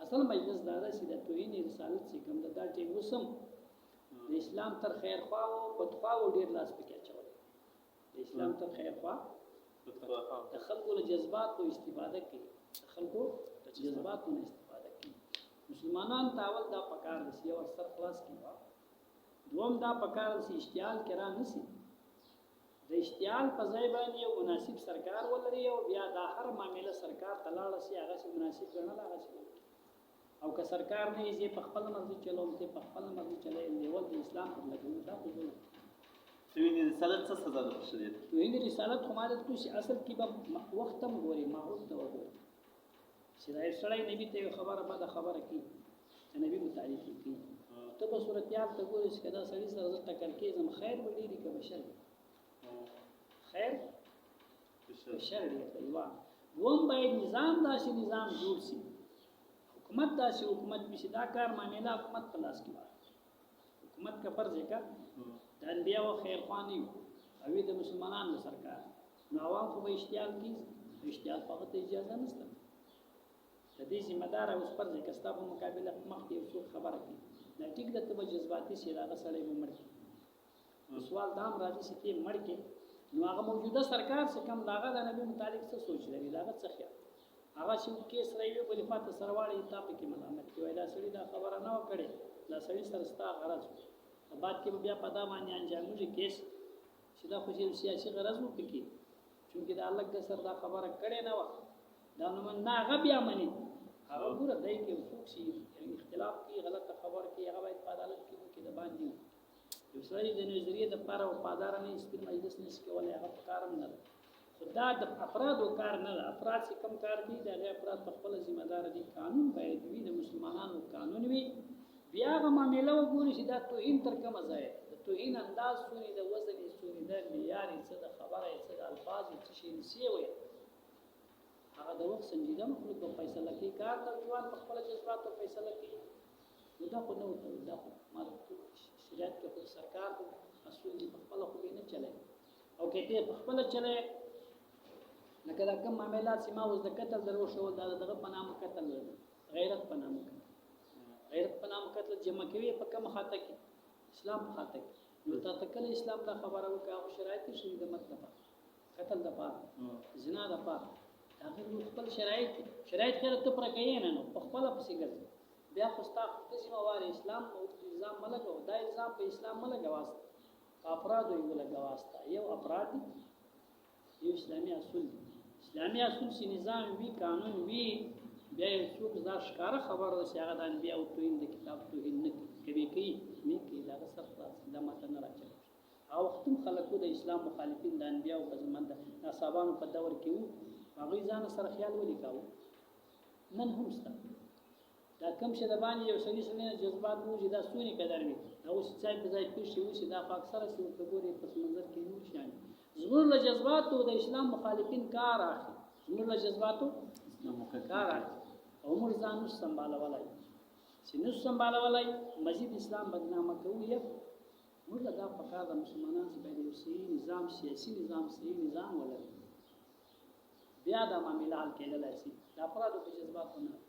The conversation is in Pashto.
اصل مجلس دا ده چې د توهین رسالت چې کوم دا ټیم وسم د اسلام تر خیر خوا او بدخوا او ډیر لاس پکې اچول د اسلام تر خیر خوا د خلکو له جذباتو استفاده کوي د خلکو د جذباتو نه استفاده کوي مسلمانان تاول دا پکار دي او اکثر خلاص کیوا دوم دا پکار دي اشتعال کرا نسی د اشتعال په ځای باندې یو مناسب سرکار ولري او بیا دا هر معاملې سرکار تلاړه سي هغه سي مناسب ګڼل هغه سي او که سرکار نه یې په خپل مرزي چلوم ته په خپل مرزي چلای نیول د اسلام پر لګول دا خو توهین رسالت څه سزا ده شریعت توهین رسالت خو مالت کو شي اصل کې به وخت هم ګوري ماحول ته وګوري چې دا سړی نبی ته خبره بعد خبره کی چې نبی متعلق کی ته په صورتيال ته ګوري چې دا سړی سره ټکر کې زم خیر وړي دي که بشر خیر بشر دی ایوا ووم باید نظام داسې نظام جوړ شي حکومت داسې حکومت بشي دا کار معاملہ حکومت پلاس کی حکومت کا فرض ہے کا د انبیاء او خیر خوانی او د مسلمانانو سرکار نو عوام خو به اشتعال کی اشتعال فقط اجازه نشته د دې ذمہ دار اوس فرض ہے کستا په مقابله مخکې څو خبره کی دا ټیک د تبه جذباتي سیراغه سړی مړ کی سوال دام راځي چې ته مړ کی نو هغه موجوده سرکار څخه کم داغه د نبی متعلق څه سوچ لري داغه څه خیال هغه چې کیس راوي په لفات سرواړی ته په کې ملامت کوي دا سړي دا خبره نه وکړي دا سړي سرستا غرض بعد کې بیا پدا باندې انجامږي کیس چې دا خو سیاسي غرض وو پکې چې دا الله د سر دا خبره کړي نه و دا نو نه هغه بیا مني هغه ګوره دای کې څوک شي اختلاف کې غلطه خبر کې هغه باید په عدالت کې د باندې یو سړي د نظریه د پاره او پادار نه سپین مجلس نه سکولای هغه کارم نه خدا د افراد او کار نه افراد چې کم کار دي د افراد په خپل ذمہ دار دي قانون باید وي د مسلمانانو قانون وي بیا هغه معاملې وګوري چې دا توهین تر کومه ځای د توهین انداز سونی د وزن سونی د معیار څه د خبره څه د الفاظ څه شي نسی وي هغه د وخت سنجیده مخلوق په فیصله کې کار د ځوان په خپل جذبات په فیصله کې دا خو نه وته دا خو مال شریعت کې سرکار د اصول په خپل خو نه چلای او کته په خپل چلای لکه دا کوم معاملات چې ما اوس د قتل درو شو دغه پنامه قتل غیرت پنامه غیرت پنامه قتل جمع کوي په کوم خاطر کې اسلام په خاطر کې نو ته تکل اسلام دا خبره وکړه شرایط شي د مطلب قتل د پاره زنا د پاره هغه خپل شرایط خیر ته پر کوي نه نو په خپل پسې ګرځي بیا خو ستا ذمہ وار اسلام او الزام ملګو دا الزام په اسلام ملګو واسطه افراد یو لګو واسطه یو افراد یو اسلامي اصول اسلامي اصول چې نظام وی قانون وی بیا یو څوک دا ښکارا خبره ده چې هغه د انبیاء او توهین د کتاب توهین نه کوي مې کې دا سر خلاص د ماته نه راځي او وختم خلکو د اسلام مخالفین د انبیاء او پزمن د اصحابانو په دور کې وو هغه ځان سره خیال ولیکاو نن هم ست دا کم شه د باندې یو سړي سره جذبات وو چې دا سونی قدر وي او څای په ځای کې شي چې دا اکثر څه په ګوري پس منظر کې نور شان زموږ له جذباتو د اسلام مخالفین کار اخلي زموږ له جذباتو کار اخلي او موږ ځان نو سمبالولای چې نو سمبالولای مزید اسلام بدنامه کوي موږ دا فقره د مسلمانانو چې باید یو صحیح نظام سیاسي نظام صحیح نظام ولري بیا دا معاملات کېدلای شي د افرادو په جذباتو نه